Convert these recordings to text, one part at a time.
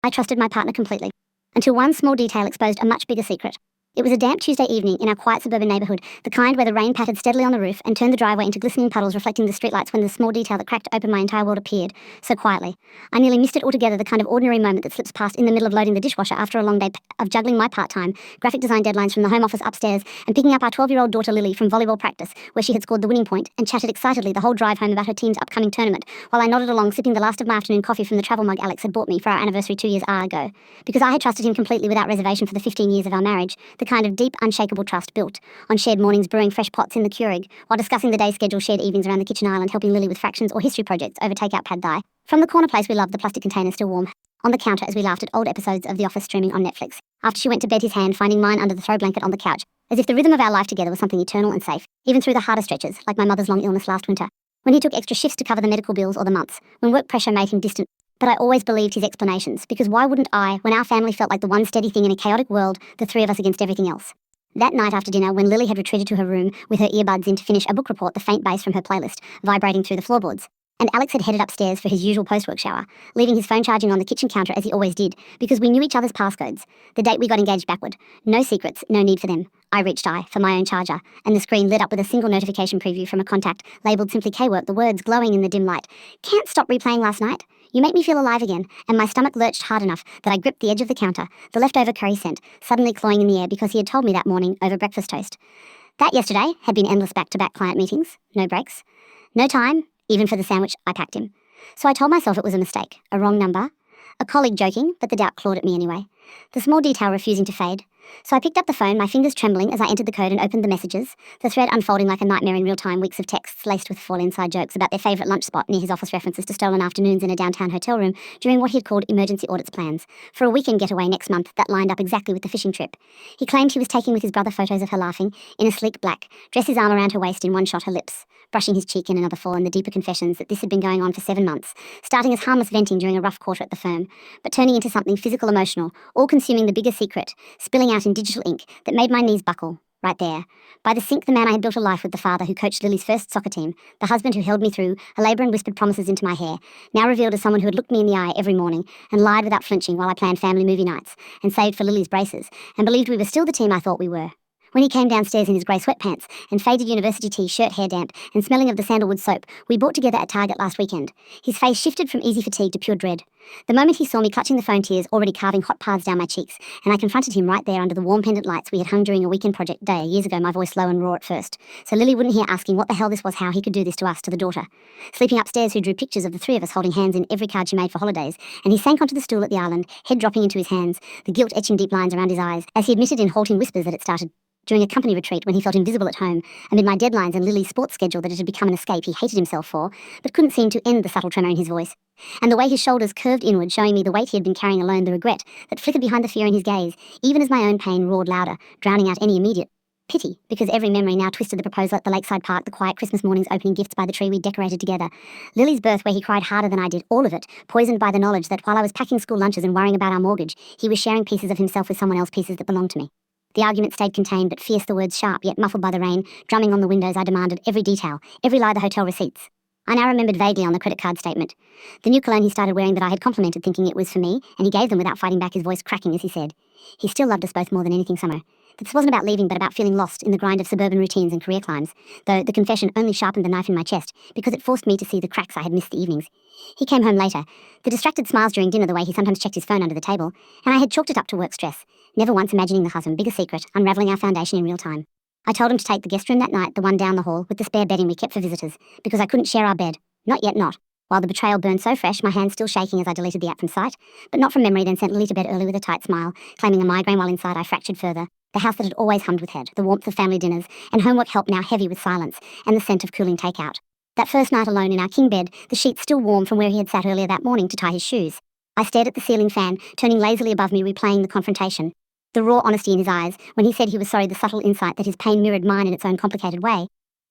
I trusted my partner completely, until one small detail exposed a much bigger secret. It was a damp Tuesday evening in our quiet suburban neighbourhood, the kind where the rain pattered steadily on the roof and turned the driveway into glistening puddles reflecting the streetlights when the small detail that cracked open my entire world appeared, so quietly. I nearly missed it altogether, the kind of ordinary moment that slips past in the middle of loading the dishwasher after a long day of juggling my part-time graphic design deadlines from the home office upstairs and picking up our 12-year-old daughter Lily from volleyball practice, where she had scored the winning point and chatted excitedly the whole drive home about her team's upcoming tournament, while I nodded along sipping the last of my afternoon coffee from the travel mug Alex had bought me for our anniversary 2 years ago. Because I had trusted him completely without reservation for the 15 years of our marriage, the kind of deep, unshakable trust built on shared mornings brewing fresh pots in the Keurig, while discussing the day schedule, shared evenings around the kitchen island, helping Lily with fractions or history projects over takeout pad thai. From the corner place we loved, the plastic container still warm on the counter as we laughed at old episodes of The Office streaming on Netflix. After she went to bed, his hand finding mine under the throw blanket on the couch, as if the rhythm of our life together was something eternal and safe, even through the harder stretches, like my mother's long illness last winter, when he took extra shifts to cover the medical bills or the months, when work pressure made him distant. But I always believed his explanations, because why wouldn't I, when our family felt like the one steady thing in a chaotic world, the three of us against everything else? That night after dinner, when Lily had retreated to her room with her earbuds in to finish a book report, the faint bass from her playlist vibrating through the floorboards, and Alex had headed upstairs for his usual post-work shower, leaving his phone charging on the kitchen counter as he always did, because we knew each other's passcodes. The date we got engaged backward. No secrets, no need for them. I reached for my own charger, and the screen lit up with a single notification preview from a contact, labelled simply K-Work, the words glowing in the dim light. Can't stop replaying last night. You make me feel alive again, and my stomach lurched hard enough that I gripped the edge of the counter, the leftover curry scent, suddenly clawing in the air because he had told me that morning over breakfast toast. That yesterday had been endless back-to-back client meetings, no breaks, no time, even for the sandwich I packed him. So I told myself it was a mistake, a wrong number, a colleague joking, but the doubt clawed at me anyway, the small detail refusing to fade. So I picked up the phone, my fingers trembling as I entered the code and opened the messages, the thread unfolding like a nightmare in real time, weeks of texts laced with full inside jokes about their favourite lunch spot near his office, references to stolen afternoons in a downtown hotel room during what he had called emergency audits plans for a weekend getaway next month that lined up exactly with the fishing trip. He claimed he was taking with his brother photos of her laughing, in a sleek black, dress, his arm around her waist, in one shot her lips, brushing his cheek in another fall, and the deeper confessions that this had been going on for 7 months, starting as harmless venting during a rough quarter at the firm, but turning into something physical, emotional, all-consuming, the bigger secret, spilling out in digital ink that made my knees buckle, right there. By the sink, the man I had built a life with, the father who coached Lily's first soccer team, the husband who held me through a labour and whispered promises into my hair, now revealed as someone who had looked me in the eye every morning and lied without flinching while I planned family movie nights and saved for Lily's braces and believed we were still the team I thought we were. When he came downstairs in his grey sweatpants and faded university tee, shirt hair damp, and smelling of the sandalwood soap we bought together at Target last weekend, his face shifted from easy fatigue to pure dread. The moment he saw me clutching the phone, tears already carving hot paths down my cheeks, and I confronted him right there under the warm pendant lights we had hung during a weekend project day years ago, my voice low and raw at first, so Lily wouldn't hear asking what the hell this was, how he could do this to us, to the daughter. Sleeping upstairs, who drew pictures of the three of us holding hands in every card she made for holidays, and he sank onto the stool at the island, head dropping into his hands, the guilt etching deep lines around his eyes, as he admitted in halting whispers that it started during a company retreat when he felt invisible at home, amid my deadlines and Lily's sports schedule that it had become an escape he hated himself for, but couldn't seem to end the subtle tremor in his voice. And the way his shoulders curved inward, showing me the weight he had been carrying alone, the regret that flickered behind the fear in his gaze, even as my own pain roared louder, drowning out any immediate pity, because every memory now twisted the proposal at the lakeside park, the quiet Christmas mornings opening gifts by the tree we decorated together, Lily's birth where he cried harder than I did, all of it poisoned by the knowledge that while I was packing school lunches and worrying about our mortgage, he was sharing pieces of himself with someone else, pieces that belonged to me. The argument stayed contained, but fierce, the words sharp, yet muffled by the rain, drumming on the windows. I demanded every detail, every lie, the hotel receipts. I now remembered vaguely on the credit card statement. The new cologne he started wearing that I had complimented, thinking it was for me, and he gave them without fighting back, his voice cracking as he said, he still loved us both more than anything, Summer. That this wasn't about leaving, but about feeling lost in the grind of suburban routines and career climbs, though the confession only sharpened the knife in my chest, because it forced me to see the cracks I had missed the evenings. He came home later, the distracted smiles during dinner, the way he sometimes checked his phone under the table, and I had chalked it up to work stress, never once imagining the husband, bigger secret, unravelling our foundation in real time. I told him to take the guest room that night, the one down the hall, with the spare bedding we kept for visitors, because I couldn't share our bed. Not yet, not. While the betrayal burned so fresh, my hands still shaking as I deleted the app from sight, but not from memory, then sent Lily to bed early with a tight smile, claiming a migraine while inside I fractured further. The house that had always hummed with head, the warmth of family dinners, and homework help now heavy with silence, and the scent of cooling takeout. That first night alone in our king bed, the sheets still warm from where he had sat earlier that morning to tie his shoes. I stared at the ceiling fan, turning lazily above me, replaying the confrontation. The raw honesty in his eyes, when he said he was sorry, the subtle insight that his pain mirrored mine in its own complicated way.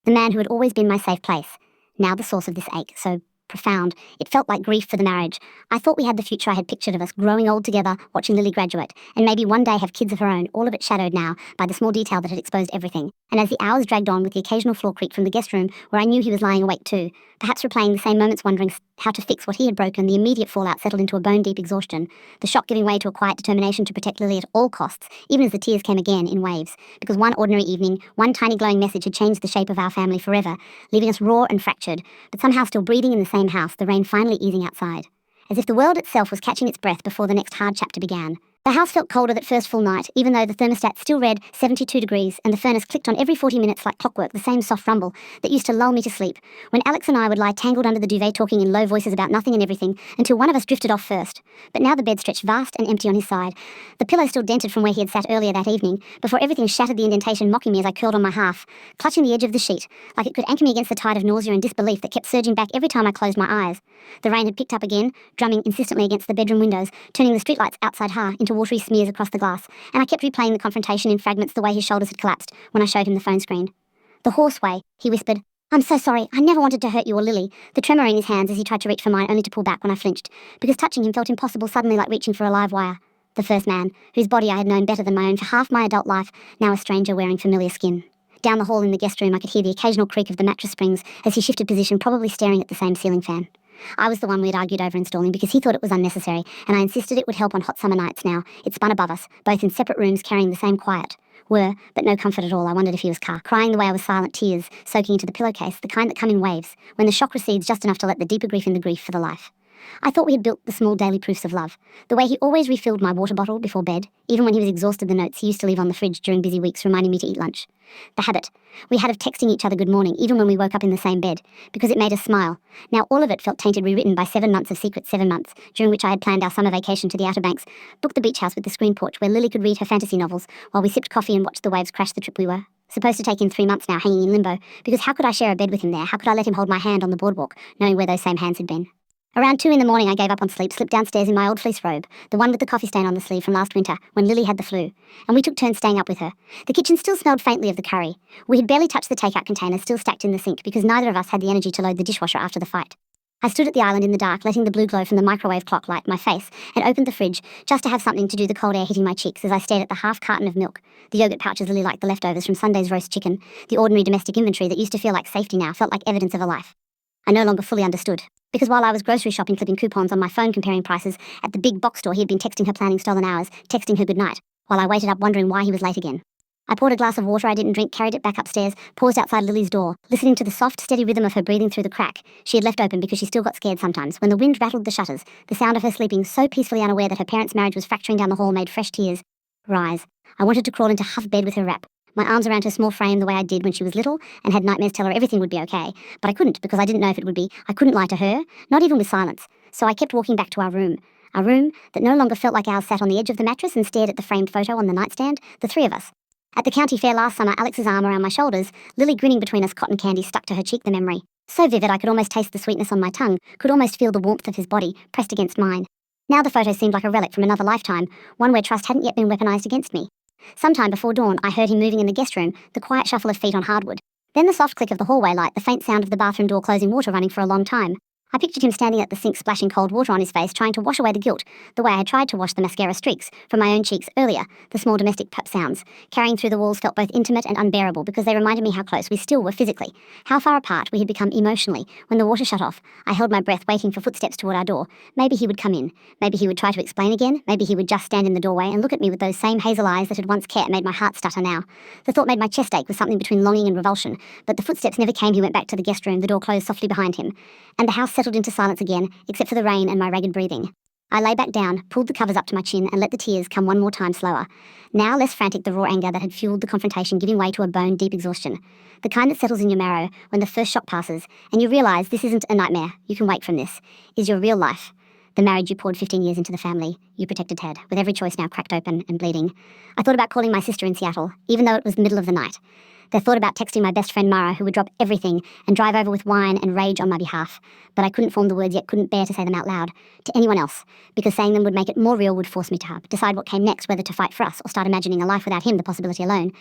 The man who had always been my safe place, now the source of this ache, so profound. It felt like grief for the marriage. I thought we had the future I had pictured of us, growing old together, watching Lily graduate, and maybe one day have kids of her own, all of it shadowed now by the small detail that had exposed everything. And as the hours dragged on with the occasional floor creak from the guest room, where I knew he was lying awake too, perhaps replaying the same moments wondering how to fix what he had broken, the immediate fallout settled into a bone-deep exhaustion, the shock giving way to a quiet determination to protect Lily at all costs, even as the tears came again in waves, because one ordinary evening, one tiny glowing message had changed the shape of our family forever, leaving us raw and fractured, but somehow still breathing in the same house, the rain finally easing outside. As if the world itself was catching its breath before the next hard chapter began. The house felt colder that first full night, even though the thermostat still read 72 degrees and the furnace clicked on every 40 minutes like clockwork, the same soft rumble that used to lull me to sleep, when Alex and I would lie tangled under the duvet talking in low voices about nothing and everything until one of us drifted off first. But now the bed stretched vast and empty on his side, the pillow still dented from where he had sat earlier that evening, before everything shattered the indentation, mocking me as I curled on my half, clutching the edge of the sheet, like it could anchor me against the tide of nausea and disbelief that kept surging back every time I closed my eyes. The rain had picked up again, drumming insistently against the bedroom windows, turning the streetlights outside into watery smears across the glass, and I kept replaying the confrontation in fragments the way his shoulders had collapsed when I showed him the phone screen. "The horse way," he whispered. "I'm so sorry. I never wanted to hurt you or Lily," the tremor in his hands as he tried to reach for mine, only to pull back when I flinched, because touching him felt impossible, suddenly like reaching for a live wire. The first man, whose body I had known better than my own for half my adult life, now a stranger wearing familiar skin. Down the hall in the guest room I could hear the occasional creak of the mattress springs as he shifted position, probably staring at the same ceiling fan. I was the one we had argued over installing because he thought it was unnecessary, and I insisted it would help on hot summer nights now. It spun above us, both in separate rooms carrying the same quiet. But no comfort at all. I wondered if he was crying the way I was silent, tears soaking into the pillowcase, the kind that come in waves, when the shock recedes just enough to let the deeper grief in the grief for the life. I thought we had built the small daily proofs of love. The way he always refilled my water bottle before bed, even when he was exhausted, the notes he used to leave on the fridge during busy weeks reminding me to eat lunch. The habit we had of texting each other good morning, even when we woke up in the same bed, because it made us smile. Now all of it felt tainted, rewritten by 7 months of secret 7 months, during which I had planned our summer vacation to the Outer Banks, booked the beach house with the screen porch where Lily could read her fantasy novels while we sipped coffee and watched the waves crash the trip we were supposed to take in 3 months now, hanging in limbo, because how could I share a bed with him there? How could I let him hold my hand on the boardwalk, knowing where those same hands had been? Around 2 a.m, I gave up on sleep, slipped downstairs in my old fleece robe, the one with the coffee stain on the sleeve from last winter, when Lily had the flu, and we took turns staying up with her. The kitchen still smelled faintly of the curry. We had barely touched the takeout container, still stacked in the sink, because neither of us had the energy to load the dishwasher after the fight. I stood at the island in the dark, letting the blue glow from the microwave clock light my face, and opened the fridge, just to have something to do the cold air hitting my cheeks as I stared at the half carton of milk, the yogurt pouches Lily liked, the leftovers from Sunday's roast chicken, the ordinary domestic inventory that used to feel like safety now felt like evidence of a life I no longer fully understood. Because while I was grocery shopping, clipping coupons on my phone, comparing prices, at the big box store he had been texting her, planning stolen hours, texting her goodnight, while I waited up wondering why he was late again. I poured a glass of water I didn't drink, carried it back upstairs, paused outside Lily's door, listening to the soft, steady rhythm of her breathing through the crack she had left open because she still got scared sometimes, when the wind rattled the shutters. The sound of her sleeping, so peacefully unaware that her parents' marriage was fracturing down the hall, made fresh tears rise. I wanted to crawl into half bed with her wrap, my arms around her small frame the way I did when she was little, and had nightmares tell her everything would be okay. But I couldn't, because I didn't know if it would be. I couldn't lie to her, not even with silence. So I kept walking back to our room that no longer felt like ours, sat on the edge of the mattress and stared at the framed photo on the nightstand, the 3 of us. At the county fair last summer, Alex's arm around my shoulders, Lily grinning between us, cotton candy stuck to her cheek, the memory. So vivid I could almost taste the sweetness on my tongue, could almost feel the warmth of his body pressed against mine. Now the photo seemed like a relic from another lifetime, one where trust hadn't yet been weaponized against me. Sometime before dawn, I heard him moving in the guest room, the quiet shuffle of feet on hardwood. Then the soft click of the hallway light, the faint sound of the bathroom door closing, water running for a long time. I pictured him standing at the sink, splashing cold water on his face, trying to wash away the guilt, the way I had tried to wash the mascara streaks from my own cheeks earlier. The small domestic pap sounds carrying through the walls felt both intimate and unbearable, because they reminded me how close we still were physically, how far apart we had become emotionally. When the water shut off, I held my breath, waiting for footsteps toward our door. Maybe he would come in. Maybe he would try to explain again. Maybe he would just stand in the doorway and look at me with those same hazel eyes that had once made my heart stutter now. The thought made my chest ache with something between longing and revulsion, but the footsteps never came. He went back to the guest room, the door closed softly behind him, and the house settled into silence again, except for the rain and my ragged breathing. I lay back down, pulled the covers up to my chin, and let the tears come one more time, slower. Now less frantic, the raw anger that had fueled the confrontation giving way to a bone-deep exhaustion. The kind that settles in your marrow when the first shock passes, and you realise this isn't a nightmare, you can wake from this, is your real life. The marriage you poured 15 years into, the family you protected had, with every choice now cracked open and bleeding. I thought about calling my sister in Seattle, even though it was the middle of the night. I thought about texting my best friend Mara, who would drop everything and drive over with wine and rage on my behalf. But I couldn't form the words, yet couldn't bear to say them out loud to anyone else, because saying them would make it more real, would force me to decide what came next, whether to fight for us or start imagining a life without him, the possibility alone.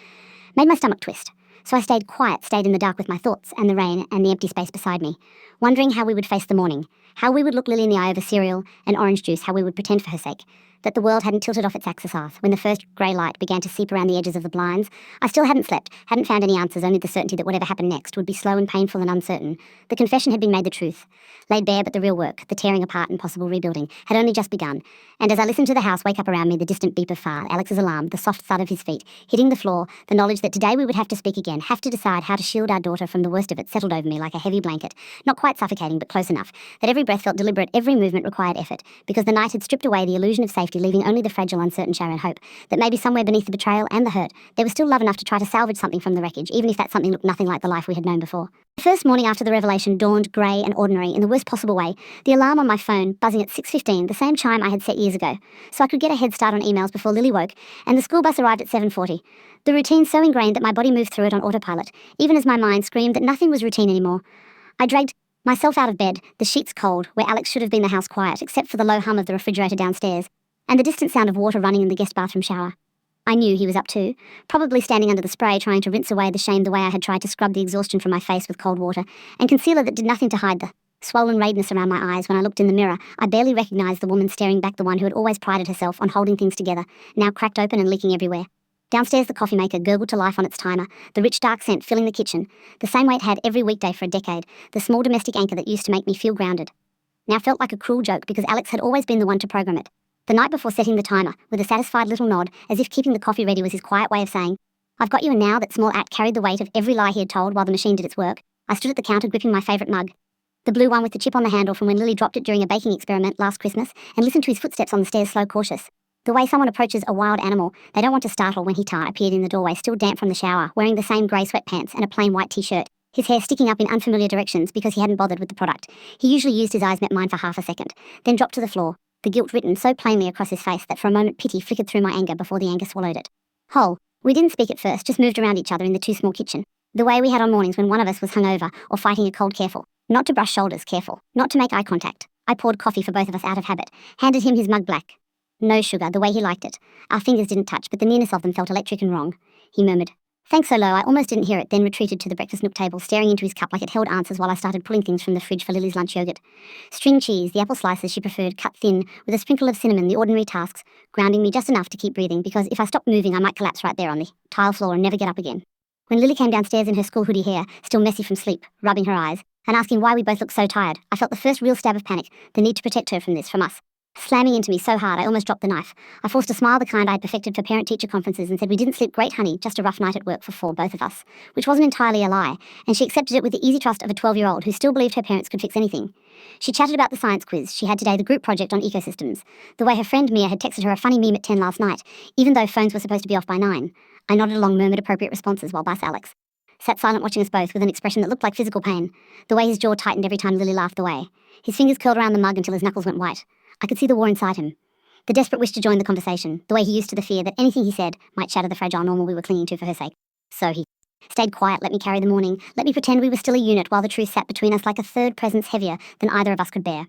Made my stomach twist. So I stayed quiet, stayed in the dark with my thoughts and the rain and the empty space beside me, wondering how we would face the morning, how we would look Lily in the eye over cereal and orange juice, how we would pretend for her sake that the world hadn't tilted off its axis hearth when the first grey light began to seep around the edges of the blinds. I still hadn't slept, hadn't found any answers, only the certainty that whatever happened next would be slow and painful and uncertain. The confession had been made the truth, laid bare, but the real work, the tearing apart and possible rebuilding, had only just begun. And as I listened to the house wake up around me, the distant beep of fire, Alex's alarm, the soft thud of his feet hitting the floor, the knowledge that today we would have to speak again, have to decide how to shield our daughter from the worst of it, settled over me like a heavy blanket, not quite suffocating but close enough, that every breath felt deliberate, every movement required effort, because the night had stripped away the illusion of safety, leaving only the fragile, uncertain shadow and hope that maybe somewhere beneath the betrayal and the hurt, there was still love enough to try to salvage something from the wreckage, even if that something looked nothing like the life we had known before. The first morning after the revelation dawned grey and ordinary in the worst possible way, the alarm on my phone buzzing at 6:15, the same chime I had set years ago, so I could get a head start on emails before Lily woke, and the school bus arrived at 7:40. The routine so ingrained that my body moved through it on autopilot, even as my mind screamed that nothing was routine anymore. I dragged myself out of bed, the sheets cold, where Alex should have been the house quiet, except for the low hum of the refrigerator downstairs, and the distant sound of water running in the guest bathroom shower. I knew he was up too, probably standing under the spray trying to rinse away the shame the way I had tried to scrub the exhaustion from my face with cold water, and concealer that did nothing to hide the swollen redness around my eyes. When I looked in the mirror, I barely recognised the woman staring back, the one who had always prided herself on holding things together, now cracked open and leaking everywhere. Downstairs the coffee maker gurgled to life on its timer, the rich dark scent filling the kitchen, the same way it had every weekday for a decade, the small domestic anchor that used to make me feel grounded. Now felt like a cruel joke because Alex had always been the one to program it. The night before setting the timer, with a satisfied little nod, as if keeping the coffee ready was his quiet way of saying, "I've got you," and now that small act carried the weight of every lie he had told while the machine did its work. I stood at the counter gripping my favourite mug, the blue one with the chip on the handle from when Lily dropped it during a baking experiment last Christmas, and listened to his footsteps on the stairs, slow, cautious. The way someone approaches a wild animal they don't want to startle, when he appeared in the doorway, still damp from the shower, wearing the same grey sweatpants and a plain white t-shirt, his hair sticking up in unfamiliar directions because he hadn't bothered with the product. He usually used his eyes met mine for half a second, then dropped to the floor, the guilt written so plainly across his face that for a moment pity flickered through my anger before the anger swallowed it. Whole. We didn't speak at first, just moved around each other in the too small kitchen, the way we had on mornings when one of us was hungover or fighting a cold, careful. Not to brush shoulders, careful. Not to make eye contact. I poured coffee for both of us out of habit, handed him his mug black. No sugar, the way he liked it. Our fingers didn't touch, but the nearness of them felt electric and wrong. He murmured, "Thanks," so low I almost didn't hear it, then retreated to the breakfast nook table, staring into his cup like it held answers while I started pulling things from the fridge for Lily's lunch yogurt. String cheese, the apple slices she preferred, cut thin, with a sprinkle of cinnamon, the ordinary tasks, grounding me just enough to keep breathing, because if I stopped moving I might collapse right there on the tile floor and never get up again. When Lily came downstairs in her school hoodie hair, still messy from sleep, rubbing her eyes, and asking why we both looked so tired, I felt the first real stab of panic, the need to protect her from us. Slamming into me so hard I almost dropped the knife. I forced a smile the kind I'd perfected for parent-teacher conferences and said we didn't sleep great, honey, just a rough night at work for both of us, which wasn't entirely a lie, and she accepted it with the easy trust of a 12-year-old who still believed her parents could fix anything. She chatted about the science quiz she had today, the group project on ecosystems, the way her friend Mia had texted her a funny meme at 10 last night, even though phones were supposed to be off by 9. I nodded along, murmured appropriate responses while Bus Alex sat silent watching us both with an expression that looked like physical pain, the way his jaw tightened every time Lily laughed away. His fingers curled around the mug until his knuckles went white. I could see the war inside him. The desperate wish to join the conversation, the way he used to the fear that anything he said might shatter the fragile normal we were clinging to for her sake. So he stayed quiet, let me carry the morning, let me pretend we were still a unit while the truth sat between us like a third presence heavier than either of us could bear.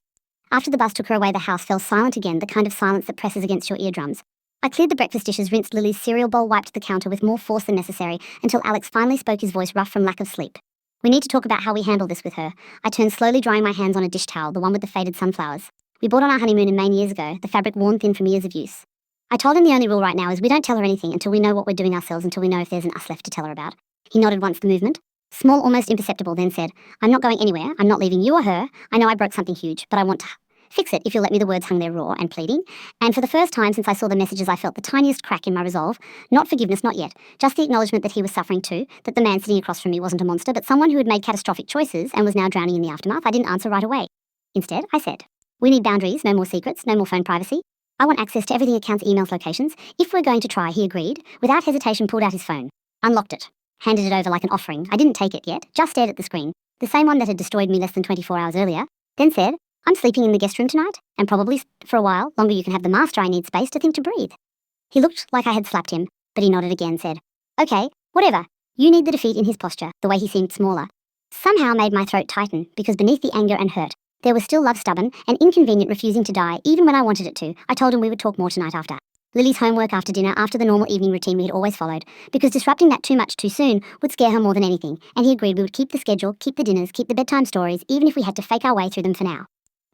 After the bus took her away, the house fell silent again, the kind of silence that presses against your eardrums. I cleared the breakfast dishes, rinsed Lily's cereal bowl, wiped the counter with more force than necessary, until Alex finally spoke, his voice rough from lack of sleep. "We need to talk about how we handle this with her." I turned slowly, drying my hands on a dish towel, the one with the faded sunflowers. We bought on our honeymoon in Maine years ago, the fabric worn thin from years of use. I told him the only rule right now is we don't tell her anything until we know what we're doing ourselves, until we know if there's an us left to tell her about. He nodded once, the movement, small, almost imperceptible, then said, "I'm not going anywhere. I'm not leaving you or her. I know I broke something huge, but I want to fix it if you'll let me." The words hung there raw and pleading, and for the first time since I saw the messages I felt the tiniest crack in my resolve. Not forgiveness, not yet, just the acknowledgement that he was suffering too, that the man sitting across from me wasn't a monster, but someone who had made catastrophic choices and was now drowning in the aftermath. I didn't answer right away. Instead, I said, "We need boundaries, no more secrets, no more phone privacy. I want access to everything, accounts, emails, locations. If we're going to try," he agreed. Without hesitation, pulled out his phone, unlocked it, handed it over like an offering. I didn't take it yet, just stared at the screen, the same one that had destroyed me less than 24 hours earlier, then said, "I'm sleeping in the guest room tonight, and probably for a while longer. You can have the master. I need space to think, to breathe." He looked like I had slapped him, but he nodded again, said, "Okay, whatever." You need the defeat in his posture, the way he seemed smaller, somehow made my throat tighten, because beneath the anger and hurt, there was still love, stubborn and inconvenient, refusing to die, even when I wanted it to. I told him we would talk more tonight after Lily's homework after dinner, after the normal evening routine we had always followed, because disrupting that too much too soon would scare her more than anything, and he agreed we would keep the schedule, keep the dinners, keep the bedtime stories, even if we had to fake our way through them for now.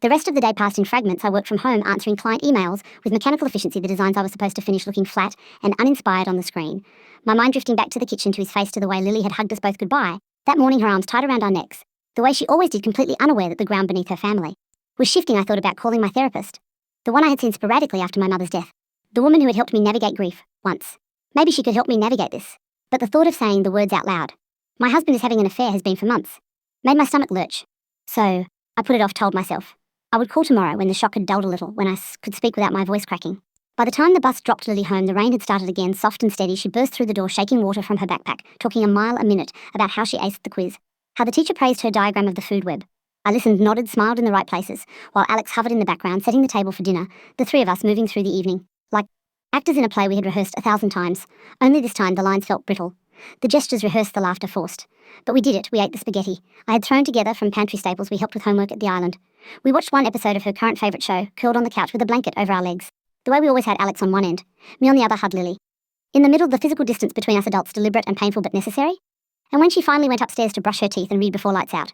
The rest of the day passed in fragments. I worked from home answering client emails with mechanical efficiency, the designs I was supposed to finish looking flat and uninspired on the screen. My mind drifting back to the kitchen, to his face, to the way Lily had hugged us both goodbye, that morning her arms tied around our necks, the way she always did, completely unaware that the ground beneath her family was shifting. I thought about calling my therapist, the one I had seen sporadically after my mother's death, the woman who had helped me navigate grief once. Maybe she could help me navigate this. But the thought of saying the words out loud, "My husband is having an affair," has been for months, made my stomach lurch. So I put it off, told myself I would call tomorrow when the shock had dulled a little, when I could speak without my voice cracking. By the time the bus dropped Lily home, the rain had started again, soft and steady. She burst through the door, shaking water from her backpack, talking a mile a minute about how she aced the quiz, how the teacher praised her diagram of the food web. I listened, nodded, smiled in the right places, while Alex hovered in the background, setting the table for dinner, the three of us moving through the evening, like actors in a play we had rehearsed 1,000 times. Only this time the lines felt brittle, the gestures rehearsed, the laughter forced. But we did it. We ate the spaghetti I had thrown together from pantry staples we helped with homework at the island. We watched one episode of her current favourite show, curled on the couch with a blanket over our legs, the way we always had, Alex on one end, me on the other, hugged Lily. In the middle, the physical distance between us adults, deliberate and painful but necessary. And when she finally went upstairs to brush her teeth and read before lights out,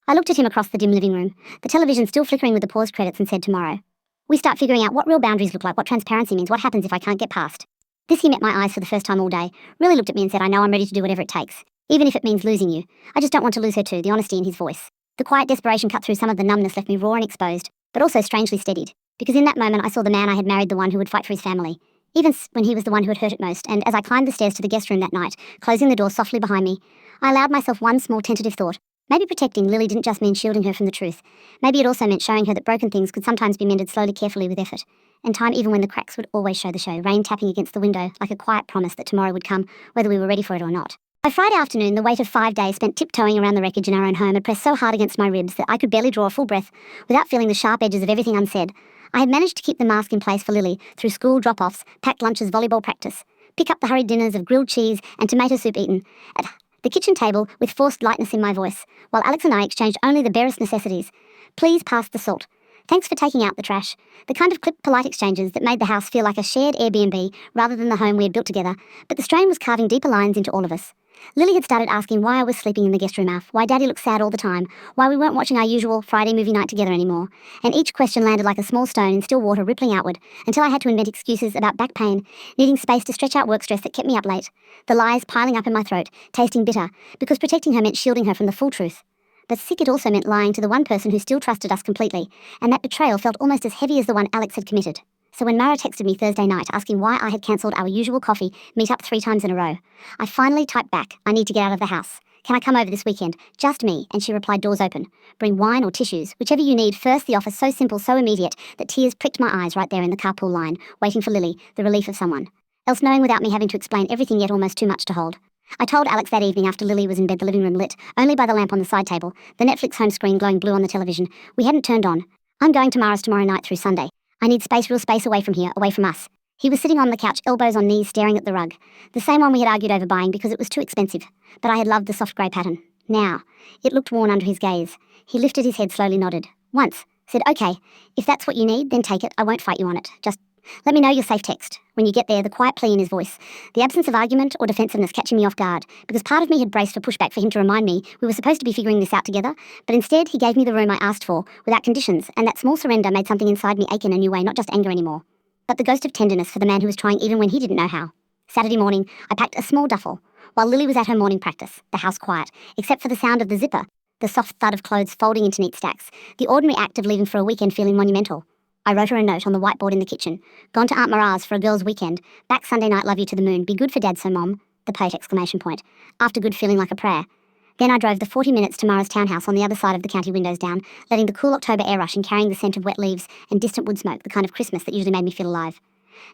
I looked at him across the dim living room, the television still flickering with the paused credits, and said, "Tomorrow we start figuring out what real boundaries look like, what transparency means, what happens if I can't get past." This he met my eyes for the first time all day, really looked at me and said, "I know I'm ready to do whatever it takes, even if it means losing you. I just don't want to lose her too," the honesty in his voice. The quiet desperation cut through some of the numbness, left me raw and exposed, but also strangely steadied, because in that moment I saw the man I had married, the one who would fight for his family, even when he was the one who had hurt it most. And as I climbed the stairs to the guest room that night, closing the door softly behind me, I allowed myself one small tentative thought. Maybe protecting Lily didn't just mean shielding her from the truth. Maybe it also meant showing her that broken things could sometimes be mended slowly, carefully, with effort. And time, even when the cracks would always show the show, rain tapping against the window like a quiet promise that tomorrow would come, whether we were ready for it or not. By Friday afternoon, the weight of 5 days spent tiptoeing around the wreckage in our own home had pressed so hard against my ribs that I could barely draw a full breath without feeling the sharp edges of everything unsaid. I had managed to keep the mask in place for Lily through school drop-offs, packed lunches, volleyball practice, pick up the hurried dinners of grilled cheese and tomato soup eaten at the kitchen table with forced lightness in my voice, while Alex and I exchanged only the barest necessities. "Please pass the salt. Thanks for taking out the trash." The kind of clipped, polite exchanges that made the house feel like a shared Airbnb rather than the home we had built together, but the strain was carving deeper lines into all of us. Lily had started asking why I was sleeping in the guest room aft, why Daddy looked sad all the time, why we weren't watching our usual Friday movie night together anymore, and each question landed like a small stone in still water, rippling outward, until I had to invent excuses about back pain, needing space to stretch out work stress that kept me up late, the lies piling up in my throat, tasting bitter, because protecting her meant shielding her from the full truth. But sick, it also meant lying to the one person who still trusted us completely, and that betrayal felt almost as heavy as the one Alex had committed. So when Mara texted me Thursday night asking why I had cancelled our usual coffee meet-up 3 times in a row, I finally typed back, "I need to get out of the house. Can I come over this weekend? Just me?" And she replied, "Doors open. Bring wine or tissues, whichever you need. First, the offer so simple, so immediate, that tears pricked my eyes right there in the carpool line, waiting for Lily, the relief of someone else knowing without me having to explain everything, yet almost too much to hold." I told Alex that evening after Lily was in bed, the living room lit only by the lamp on the side table, the Netflix home screen glowing blue on the television we hadn't turned on. "I'm going to Mara's tomorrow night through Sunday. I need space, real space, away from here, away from us." He was sitting on the couch, elbows on knees, staring at the rug, the same one we had argued over buying because it was too expensive, but I had loved the soft grey pattern. Now, it looked worn under his gaze. He lifted his head, slowly nodded. Once, said, "Okay, if that's what you need, then take it. I won't fight you on it. Just let me know your safe text." When you get there, the quiet plea in his voice, the absence of argument or defensiveness catching me off guard, because part of me had braced for pushback for him to remind me we were supposed to be figuring this out together, but instead he gave me the room I asked for, without conditions, and that small surrender made something inside me ache in a new way, not just anger anymore, but the ghost of tenderness for the man who was trying even when he didn't know how. Saturday morning, I packed a small duffel, while Lily was at her morning practice, the house quiet, except for the sound of the zipper, the soft thud of clothes folding into neat stacks, the ordinary act of leaving for a weekend feeling monumental. I wrote her a note on the whiteboard in the kitchen. "Gone to Aunt Mara's for a girls' weekend. Back Sunday night, love you to the moon. Be good for Dad, so Mom." The poet exclamation point. After good, feeling like a prayer. Then I drove the 40 minutes to Mara's townhouse on the other side of the county, windows down, letting the cool October air rush and carrying the scent of wet leaves and distant wood smoke, the kind of Christmas that usually made me feel alive.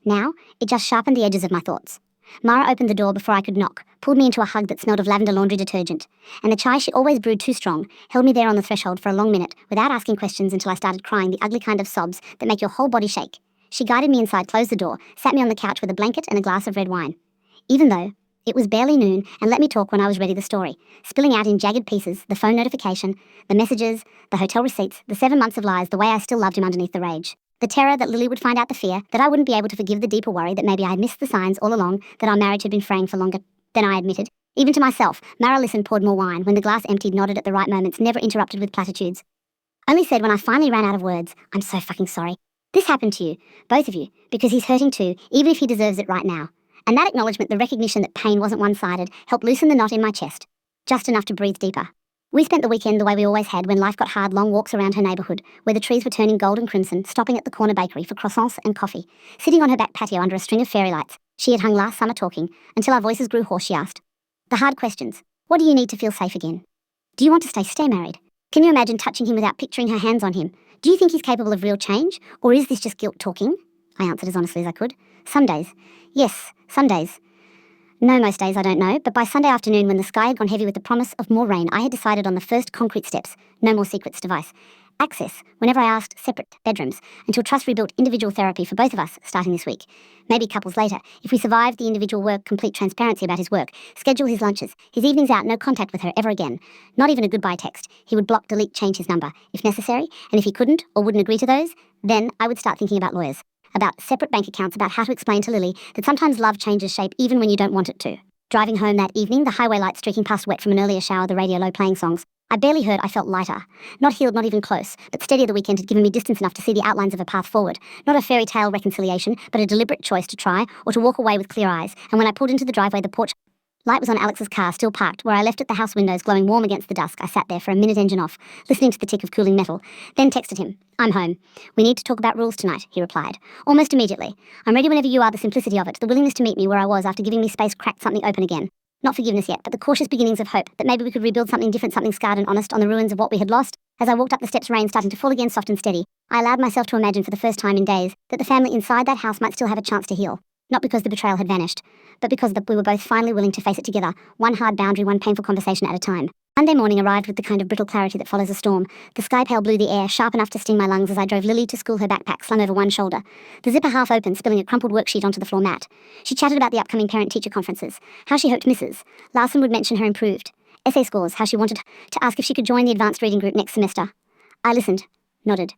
Now, it just sharpened the edges of my thoughts. Mara opened the door before I could knock, pulled me into a hug that smelled of lavender laundry detergent, and the chai she always brewed too strong held me there on the threshold for a long minute without asking questions until I started crying, the ugly kind of sobs that make your whole body shake. She guided me inside, closed the door, sat me on the couch with a blanket and a glass of red wine. Even though it was barely noon, and let me talk when I was ready, the story, spilling out in jagged pieces, the phone notification, the messages, the hotel receipts, the 7 months of lies, the way I still loved him underneath the rage. The terror that Lily would find out the fear, that I wouldn't be able to forgive the deeper worry that maybe I had missed the signs all along, that our marriage had been fraying for longer than I admitted. Even to myself, Mara listened, poured more wine, when the glass emptied, nodded at the right moments, never interrupted with platitudes. Only said when I finally ran out of words, "I'm so fucking sorry. This happened to you, both of you, because he's hurting too, even if he deserves it right now." And that acknowledgement, the recognition that pain wasn't one-sided, helped loosen the knot in my chest, just enough to breathe deeper. We spent the weekend the way we always had when life got hard, long walks around her neighbourhood, where the trees were turning gold and crimson, stopping at the corner bakery for croissants and coffee. Sitting on her back patio under a string of fairy lights, she had hung last summer talking, until our voices grew hoarse, she asked the hard questions. What do you need to feel safe again? Do you want to stay married? Can you imagine touching him without picturing her hands on him? Do you think he's capable of real change? Or is this just guilt talking? I answered as honestly as I could. Some days. Yes, some days. No, most days I don't know, but by Sunday afternoon when the sky had gone heavy with the promise of more rain, I had decided on the first concrete steps. No more secrets device. Access, whenever I asked, separate bedrooms, until trust rebuilt individual therapy for both of us starting this week. Maybe couples later, if we survived the individual work, complete transparency about his work, schedule his lunches, his evenings out, no contact with her ever again. Not even a goodbye text. He would block, delete, change his number, if necessary, and if he couldn't or wouldn't agree to those, then I would start thinking about lawyers, about separate bank accounts, about how to explain to Lily that sometimes love changes shape even when you don't want it to. Driving home that evening, the highway lights streaking past wet from an earlier shower, the radio low playing songs. I barely heard, I felt lighter. Not healed, not even close, but steadier. The weekend had given me distance enough to see the outlines of a path forward. Not a fairy tale reconciliation, but a deliberate choice to try, or to walk away with clear eyes. And when I pulled into the driveway, the porch light was on Alex's car, still parked, where I left it, the house windows glowing warm against the dusk. I sat there for a minute, engine off, listening to the tick of cooling metal, then texted him. "I'm home. We need to talk about rules tonight," he replied. Almost immediately. "I'm ready whenever you are." The simplicity of it, the willingness to meet me where I was after giving me space, cracked something open again. Not forgiveness yet, but the cautious beginnings of hope, that maybe we could rebuild something different, something scarred and honest on the ruins of what we had lost. As I walked up the steps, rain starting to fall again, soft and steady, I allowed myself to imagine for the first time in days that the family inside that house might still have a chance to heal. Not because the betrayal had vanished, but because we were both finally willing to face it together, one hard boundary, one painful conversation at a time. Monday morning arrived with the kind of brittle clarity that follows a storm. The sky pale blue, the air sharp enough to sting my lungs as I drove Lily to school, her backpack slung over one shoulder, the zipper half open, spilling a crumpled worksheet onto the floor mat. She chatted about the upcoming parent-teacher conferences, how she hoped Mrs. Larson would mention her improved essay scores, how she wanted to ask if she could join the advanced reading group next semester. I listened, nodded,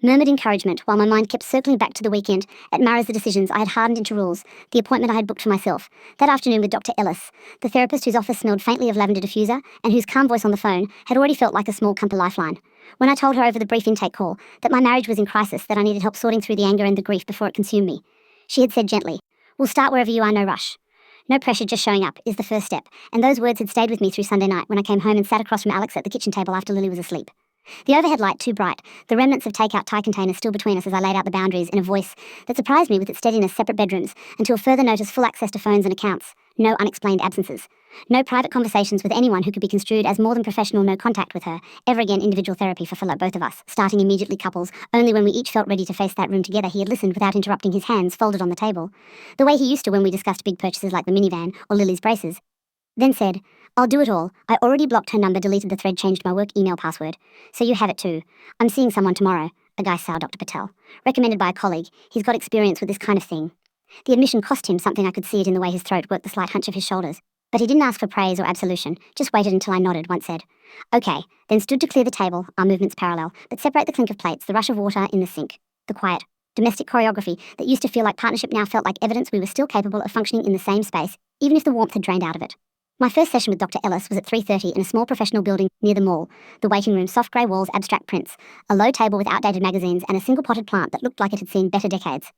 murmured encouragement while my mind kept circling back to the weekend, at Mara's, the decisions I had hardened into rules, the appointment I had booked for myself, that afternoon with Dr. Ellis, the therapist whose office smelled faintly of lavender diffuser and whose calm voice on the phone had already felt like a small comfort lifeline. When I told her over the brief intake call that my marriage was in crisis, that I needed help sorting through the anger and the grief before it consumed me, she had said gently, "We'll start wherever you are, no rush. No pressure, just showing up is the first step." And those words had stayed with me through Sunday night when I came home and sat across from Alex at the kitchen table after Lily was asleep. The overhead light too bright, the remnants of takeout tie containers still between us as I laid out the boundaries in a voice that surprised me with its steadiness. Separate bedrooms, until further notice, full access to phones and accounts. No unexplained absences. No private conversations with anyone who could be construed as more than professional. No contact with her. Ever again individual therapy for both of us, starting immediately couples, only when we each felt ready to face that room together. He had listened without interrupting, his hands folded on the table, the way he used to when we discussed big purchases like the minivan or Lily's braces. Then said, "I'll do it all. I already blocked her number, deleted the thread, changed my work email password. So you have it too. I'm seeing someone tomorrow. A guy, Dr. Patel. Recommended by a colleague. He's got experience with this kind of thing." The admission cost him something. I could see it in the way his throat worked, the slight hunch of his shoulders. But he didn't ask for praise or absolution, just waited until I nodded, once said, "Okay," then stood to clear the table, our movements parallel, but separate the clink of plates, the rush of water in the sink, the quiet, domestic choreography that used to feel like partnership now felt like evidence we were still capable of functioning in the same space, even if the warmth had drained out of it. My first session with Dr. Ellis was at 3:30 in a small professional building near the mall. The waiting room, soft grey walls, abstract prints, a low table with outdated magazines, and a single potted plant that looked like it had seen better decades.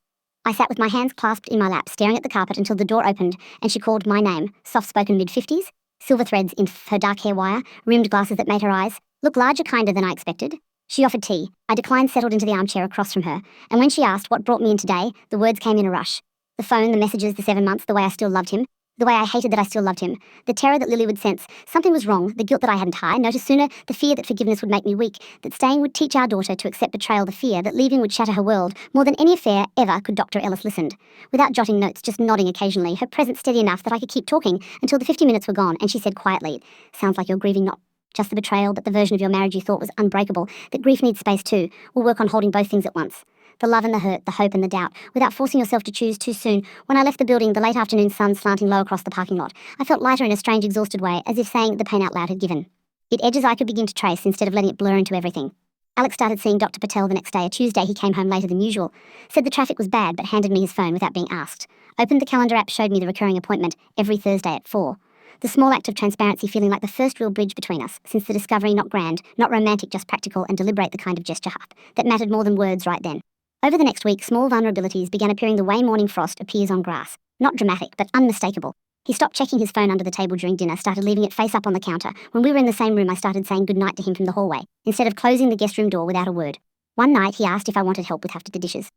I sat with my hands clasped in my lap, staring at the carpet until the door opened and she called my name, soft-spoken, mid-50s, silver threads in her dark hair wire, rimmed glasses that made her eyes look larger, kinder than I expected. She offered tea. I declined, settled into the armchair across from her, and when she asked what brought me in today, the words came in a rush. The phone, the messages, the 7 months, the way I still loved him. The way I hated that I still loved him. The terror that Lily would sense something was wrong, the guilt that I hadn't hid, noticed sooner, the fear that forgiveness would make me weak, that staying would teach our daughter to accept betrayal, the fear that leaving would shatter her world. More than any affair ever could Dr. Ellis listened. Without jotting notes, just nodding occasionally, her presence steady enough that I could keep talking until the 50 minutes were gone, and she said quietly, "Sounds like you're grieving not just the betrayal, but the version of your marriage you thought was unbreakable, that grief needs space too. We'll work on holding both things at once. The love and the hurt, the hope and the doubt, without forcing yourself to choose too soon." When I left the building, the late afternoon sun slanting low across the parking lot, I felt lighter in a strange, exhausted way, as if saying the pain out loud had given it edges I could begin to trace instead of letting it blur into everything. Alex started seeing Dr. Patel the next day, a Tuesday. He came home later than usual, said the traffic was bad but handed me his phone without being asked. Opened the calendar app, showed me the recurring appointment every Thursday at 4. The small act of transparency feeling like the first real bridge between us, since the discovery not grand, not romantic, just practical and deliberate, the kind of gesture that mattered more than words right then. Over the next week, small vulnerabilities began appearing the way morning frost appears on grass. Not dramatic, but unmistakable. He stopped checking his phone under the table during dinner, started leaving it face up on the counter. When we were in the same room, I started saying goodnight to him from the hallway, instead of closing the guest room door without a word. One night, he asked if I wanted help with half the dishes.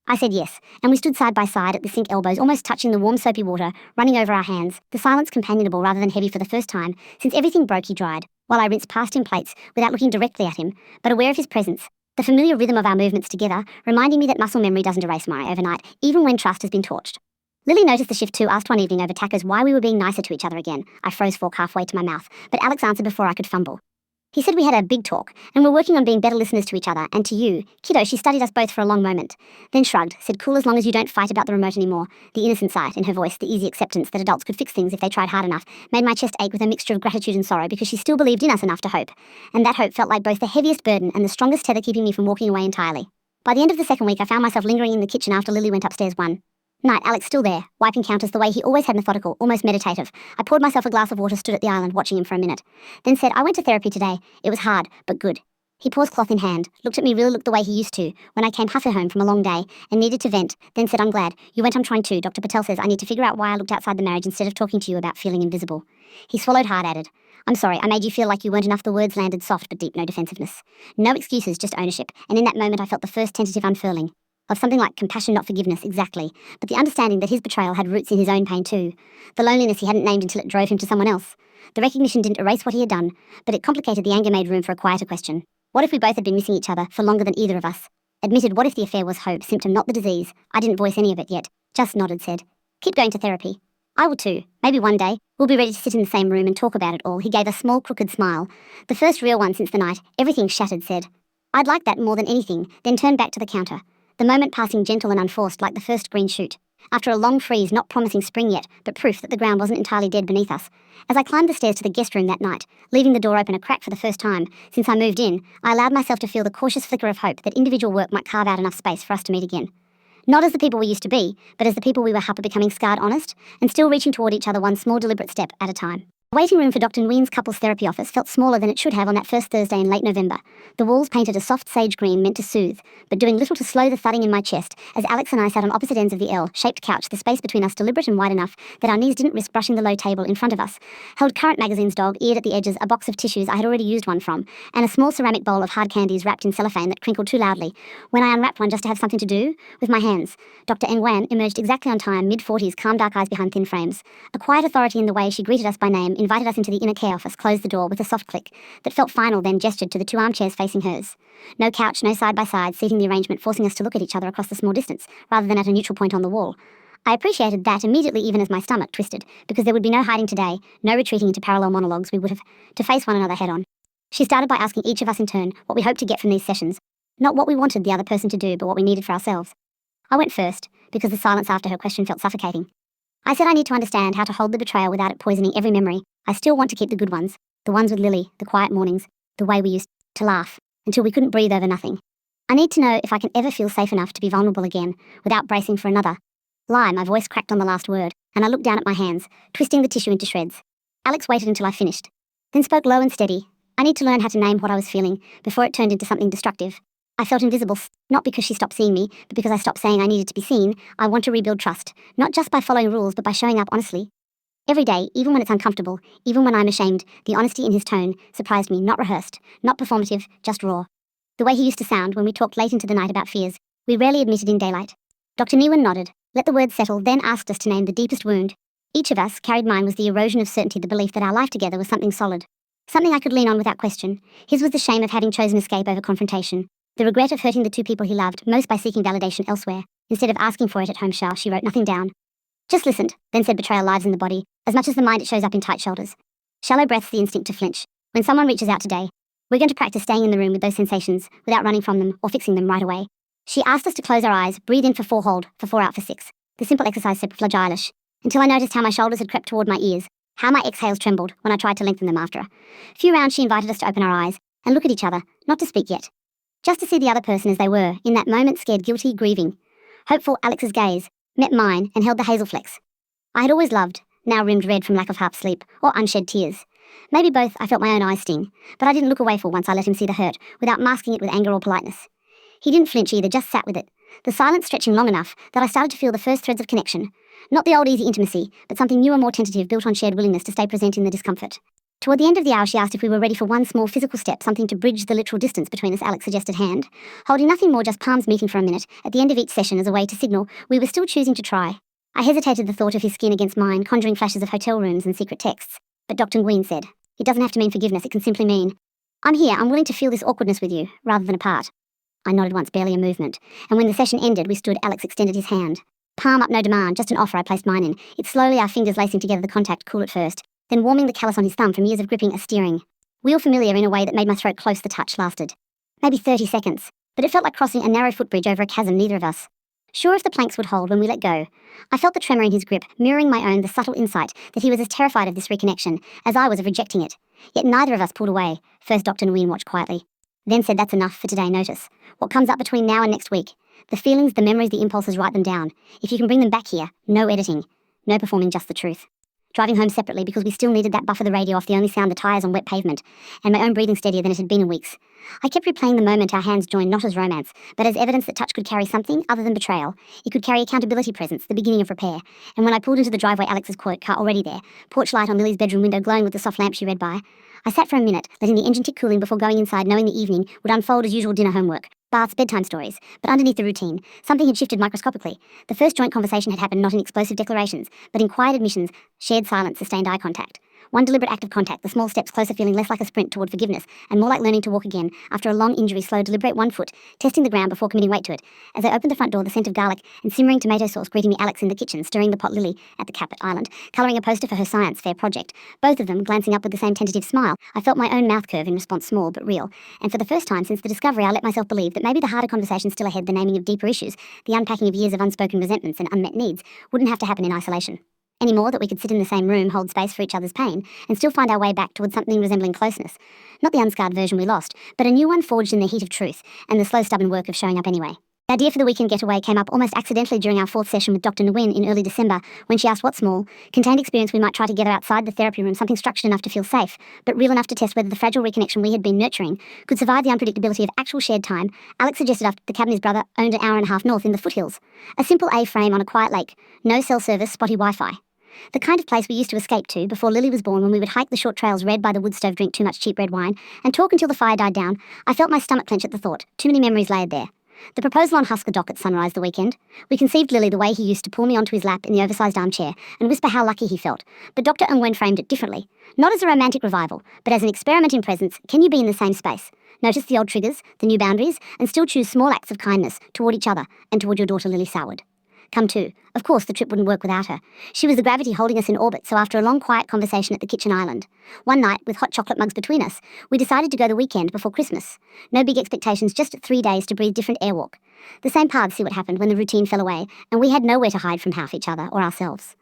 I said yes, and we stood side by side at the sink, elbows almost touching the warm soapy water running over our hands, the silence companionable rather than heavy for the first time. Since everything broke, he dried, while I rinsed past him plates without looking directly at him, but aware of his presence. The familiar rhythm of our movements together, reminding me that muscle memory doesn't erase memory overnight, even when trust has been torched. Lily noticed the shift too, asked one evening over tacos why we were being nicer to each other again. I froze fork halfway to my mouth, but Alex answered before I could fumble. He said we had a big talk, and we're working on being better listeners to each other, and to you. Kiddo, she studied us both for a long moment. Then shrugged, said cool as long as you don't fight about the remote anymore. The innocent sight in her voice, the easy acceptance that adults could fix things if they tried hard enough, made my chest ache with a mixture of gratitude and sorrow because she still believed in us enough to hope. And that hope felt like both the heaviest burden and the strongest tether keeping me from walking away entirely. By the end of the second week, I found myself lingering in the kitchen after Lily went upstairs one night. Alex still there, wiping counters the way he always had, methodical, almost meditative. I poured myself a glass of water, stood at the island watching him for a minute, then said, I went to therapy today. It was hard, but good. He paused, cloth in hand, looked at me, really looked the way he used to when I came halfway home from a long day and needed to vent, then said, I'm glad. You went, I'm trying to. Dr. Patel says I need to figure out why I looked outside the marriage instead of talking to you about feeling invisible. He swallowed hard, added, I'm sorry, I made you feel like you weren't enough. The words landed soft but deep, no defensiveness. No excuses, just ownership. And in that moment I felt the first tentative unfurling of something like compassion, not forgiveness, exactly, but the understanding that his betrayal had roots in his own pain too, the loneliness he hadn't named until it drove him to someone else. The recognition didn't erase what he had done, but it complicated the anger, made room for a quieter question. What if we both had been missing each other for longer than either of us? Admitted, what if the affair was hope, symptom, not the disease? I didn't voice any of it yet, just nodded, said, keep going to therapy. I will too. Maybe one day, we'll be ready to sit in the same room and talk about it all. He gave a small, crooked smile, the first real one since the night everything shattered, said, I'd like that more than anything, then turned back to the counter. The moment passing gentle and unforced like the first green shoot. After a long freeze, not promising spring yet, but proof that the ground wasn't entirely dead beneath us. As I climbed the stairs to the guest room that night, leaving the door open a crack for the first time since I moved in, I allowed myself to feel the cautious flicker of hope that individual work might carve out enough space for us to meet again. Not as the people we used to be, but as the people we were, becoming scarred, honest, and still reaching toward each other one small deliberate step at a time. The waiting room for Dr. Nguyen's couples therapy office felt smaller than it should have on that first Thursday in late November. The walls painted a soft sage green meant to soothe, but doing little to slow the thudding in my chest as Alex and I sat on opposite ends of the L-shaped couch, the space between us deliberate and wide enough that our knees didn't risk brushing the low table in front of us. Held current magazines dog-eared at the edges, a box of tissues I had already used one from, and a small ceramic bowl of hard candies wrapped in cellophane that crinkled too loudly when I unwrapped one just to have something to do with my hands. Dr. Nguyen emerged exactly on time, mid-40s, calm dark eyes behind thin frames. A quiet authority in the way she greeted us by name, invited us into the inner care office, closed the door with a soft click that felt final, then gestured to the two armchairs facing hers. No couch, no side-by-side, seating the arrangement, forcing us to look at each other across the small distance, rather than at a neutral point on the wall. I appreciated that immediately, even as my stomach twisted, because there would be no hiding today, no retreating into parallel monologues. We would have to face one another head-on. She started by asking each of us in turn what we hoped to get from these sessions, not what we wanted the other person to do, but what we needed for ourselves. I went first, because the silence after her question felt suffocating. I said I need to understand how to hold the betrayal without it poisoning every memory. I still want to keep the good ones, the ones with Lily, the quiet mornings, the way we used to laugh, until we couldn't breathe over nothing. I need to know if I can ever feel safe enough to be vulnerable again, without bracing for another lie. My voice cracked on the last word, and I looked down at my hands, twisting the tissue into shreds. Alex waited until I finished, then spoke low and steady. I need to learn how to name what I was feeling before it turned into something destructive. I felt invisible, not because she stopped seeing me, but because I stopped saying I needed to be seen. I want to rebuild trust, not just by following rules, but by showing up honestly. Every day, even when it's uncomfortable, even when I'm ashamed, the honesty in his tone surprised me, not rehearsed, not performative, just raw. The way he used to sound when we talked late into the night about fears we rarely admitted in daylight. Dr. Nguyen nodded, let the words settle, then asked us to name the deepest wound. Each of us carried. Mine was the erosion of certainty, the belief that our life together was something solid, something I could lean on without question. His was the shame of having chosen escape over confrontation, the regret of hurting the two people he loved most by seeking validation elsewhere, instead of asking for it at home. She wrote nothing down. Just listened, then said betrayal lives in the body. As much as the mind, it shows up in tight shoulders. Shallow breaths, the instinct to flinch. When someone reaches out today, we're going to practice staying in the room with those sensations, without running from them or fixing them right away. She asked us to close our eyes, breathe in for 4, hold, for 4, out for 6. The simple exercise said flagellaish, until I noticed how my shoulders had crept toward my ears, how my exhales trembled when I tried to lengthen them after a few rounds. She invited us to open our eyes and look at each other, not to speak yet, Just to see the other person as they were, in that moment scared, guilty, grieving. Hopeful, Alex's gaze met mine and held the hazel flecks I had always loved, now rimmed red from lack of half sleep, or unshed tears. Maybe both. I felt my own eyes sting, but I didn't look away for once I let him see the hurt, without masking it with anger or politeness. He didn't flinch either, just sat with it, the silence stretching long enough that I started to feel the first threads of connection. Not the old easy intimacy, but something newer, more tentative, built on shared willingness to stay present in the discomfort. Toward the end of the hour, she asked if we were ready for one small physical step, something to bridge the literal distance between us, Alex suggested hand. Holding nothing more, just palms meeting for a minute, at the end of each session as a way to signal we were still choosing to try. I hesitated at the thought of his skin against mine, conjuring flashes of hotel rooms and secret texts. But Dr. Nguyen said, "It doesn't have to mean forgiveness, it can simply mean, I'm here, I'm willing to feel this awkwardness with you, rather than apart." I nodded once, barely a movement, and when the session ended, we stood. Alex extended his hand. Palm up, no demand, just an offer. I placed mine in, it slowly, our fingers lacing together, the contact cool at first, then warming the callus on his thumb from years of gripping a steering wheel, familiar in a way that made my throat close. The touch lasted maybe 30 seconds, but it felt like crossing a narrow footbridge over a chasm, neither of us sure if the planks would hold when we let go. I felt the tremor in his grip, mirroring my own, the subtle insight that he was as terrified of this reconnection as I was of rejecting it. Yet neither of us pulled away. First Dr. Nguyen watched quietly, then said, "That's enough for today. Notice what comes up between now and next week. The feelings, the memories, the impulses, write them down. If you can bring them back here, no editing, no performing, just the truth." Driving home separately because we still needed that buffer, the radio off, the only sound, the tyres on wet pavement, and my own breathing steadier than it had been in weeks. I kept replaying the moment our hands joined, not as romance, but as evidence that touch could carry something other than betrayal. It could carry accountability, presence, the beginning of repair. And when I pulled into the driveway, Alex's quote car already there, porch light on Lily's bedroom window glowing with the soft lamp she read by, I sat for a minute, letting the engine tick cooling before going inside, knowing the evening would unfold as usual: dinner, homework, baths, bedtime stories. But underneath the routine, something had shifted microscopically. The first joint conversation had happened not in explosive declarations, but in quiet admissions, shared silence, sustained eye contact. One deliberate act of contact, the small steps closer, feeling less like a sprint toward forgiveness and more like learning to walk again after a long injury, slow, deliberate, 1 foot, testing the ground before committing weight to it. As I opened the front door, the scent of garlic and simmering tomato sauce greeting me, Alex in the kitchen, stirring the pot, Lily at the Caput Island, colouring a poster for her science fair project, both of them glancing up with the same tentative smile. I felt my own mouth curve in response, small but real, and for the first time since the discovery I let myself believe that maybe the harder conversations still ahead, the naming of deeper issues, the unpacking of years of unspoken resentments and unmet needs, wouldn't have to happen in isolation. Any more, that we could sit in the same room, hold space for each other's pain, and still find our way back towards something resembling closeness. Not the unscarred version we lost, but a new one forged in the heat of truth, and the slow, stubborn work of showing up anyway. The idea for the weekend getaway came up almost accidentally during our 4th session with Dr. Nguyen in early December, when she asked what small, contained experience we might try together outside the therapy room, something structured enough to feel safe, but real enough to test whether the fragile reconnection we had been nurturing could survive the unpredictability of actual shared time. Alex suggested after the cabin his brother owned an hour and a half north in the foothills. A simple A-frame on a quiet lake, no cell service, spotty Wi-Fi. The kind of place we used to escape to before Lily was born, when we would hike the short trails read by the wood stove, drink too much cheap red wine, and talk until the fire died down. I felt my stomach clench at the thought. Too many memories layered there. The proposal on Husker Dock at sunrise the weekend. We conceived Lily the way he used to pull me onto his lap in the oversized armchair and whisper how lucky he felt. But Dr. Nguyen framed it differently. Not as a romantic revival, but as an experiment in presence. Can you be in the same space? Notice the old triggers, the new boundaries, and still choose small acts of kindness toward each other and toward your daughter Lily Soward. Come too. Of course, the trip wouldn't work without her. She was the gravity holding us in orbit, so after a long, quiet conversation at the kitchen island, one night, with hot chocolate mugs between us, we decided to go the weekend before Christmas. No big expectations, just 3 days to breathe different airwalk. The same paths, see what happened when the routine fell away, and we had nowhere to hide from half each other or ourselves.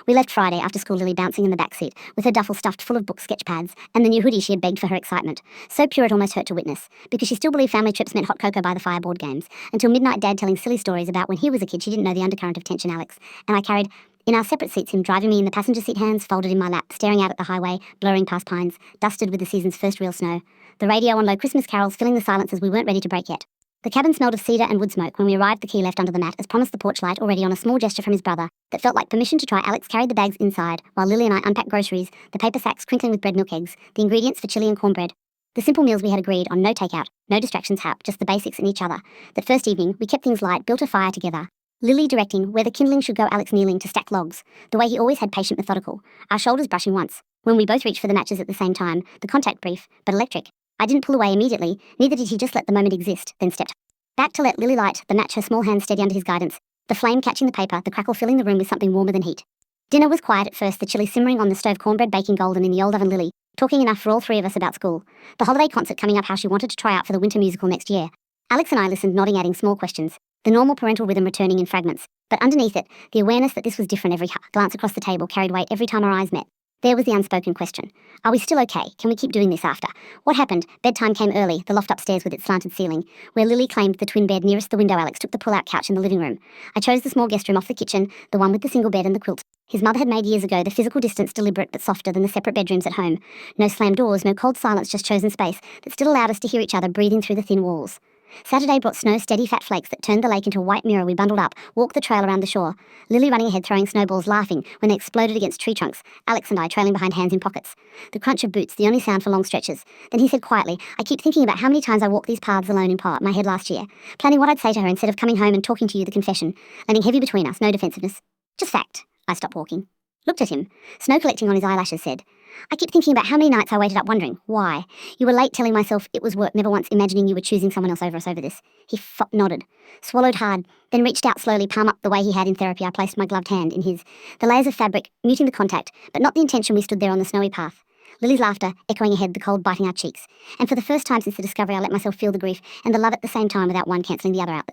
We left Friday after school, Lily bouncing in the back seat, with her duffel stuffed full of books, sketch pads, and the new hoodie she had begged for her excitement. So pure it almost hurt to witness, because she still believed family trips meant hot cocoa by the fire, board games, until midnight Dad telling silly stories about when he was a kid. She didn't know the undercurrent of tension, Alex, and I carried, in our separate seats, him driving me in the passenger seat, hands folded in my lap, staring out at the highway, blurring past pines, dusted with the season's first real snow. The radio on low, Christmas carols filling the silences we weren't ready to break yet. The cabin smelled of cedar and wood smoke when we arrived, the key left under the mat, as promised, the porch light already on, a small gesture from his brother that felt like permission to try. Alex carried the bags inside, while Lily and I unpacked groceries, the paper sacks crinkling with bread, milk, eggs, the ingredients for chili and cornbread. The simple meals we had agreed on, no takeout, no distractions, hap, just the basics and each other. That first evening, we kept things light, built a fire together. Lily directing where the kindling should go, Alex kneeling to stack logs, the way he always had, patient, methodical, our shoulders brushing once, when we both reached for the matches at the same time, the contact brief, but electric. I didn't pull away immediately, neither did he, just let the moment exist, then stepped back to let Lily light the match, her small hand steady under his guidance, the flame catching the paper, the crackle filling the room with something warmer than heat. Dinner was quiet at first, the chili simmering on the stove, cornbread baking golden in the old oven, Lily talking enough for all 3 of us about school, the holiday concert coming up, how she wanted to try out for the winter musical next year. Alex and I listened, nodding, adding small questions, the normal parental rhythm returning in fragments, but underneath it, the awareness that this was different. Every glance across the table carried weight every time our eyes met. There was the unspoken question. Are we still okay? Can we keep doing this after? What happened? Bedtime came early, the loft upstairs with its slanted ceiling. Where Lily claimed the twin bed nearest the window, Alex took the pull-out couch in the living room. I chose the small guest room off the kitchen, the one with the single bed and the quilt. His mother had made years ago, the physical distance deliberate but softer than the separate bedrooms at home. No slammed doors, no cold silence, just chosen space that still allowed us to hear each other breathing through the thin walls. Saturday brought snow, steady fat flakes that turned the lake into a white mirror. We bundled up, walked the trail around the shore, Lily running ahead throwing snowballs, laughing when they exploded against tree trunks, Alex and I trailing behind, hands in pockets. The crunch of boots, the only sound for long stretches. Then he said quietly, I keep thinking about how many times I walked these paths alone in my head last year, planning what I'd say to her instead of coming home and talking to you, the confession, landing heavy between us, no defensiveness. Just fact. I stopped walking. Looked at him. Snow collecting on his eyelashes, said, I keep thinking about how many nights I waited up wondering, why? You were late telling myself it was work, never once imagining you were choosing someone else over us over this. He nodded, swallowed hard, then reached out slowly, palm up the way he had in therapy. I placed my gloved hand in his. The layers of fabric, muting the contact, but not the intention. We stood there on the snowy path. Lily's laughter echoing ahead, the cold biting our cheeks. And for the first time since the discovery, I let myself feel the grief and the love at the same time without one cancelling the other out.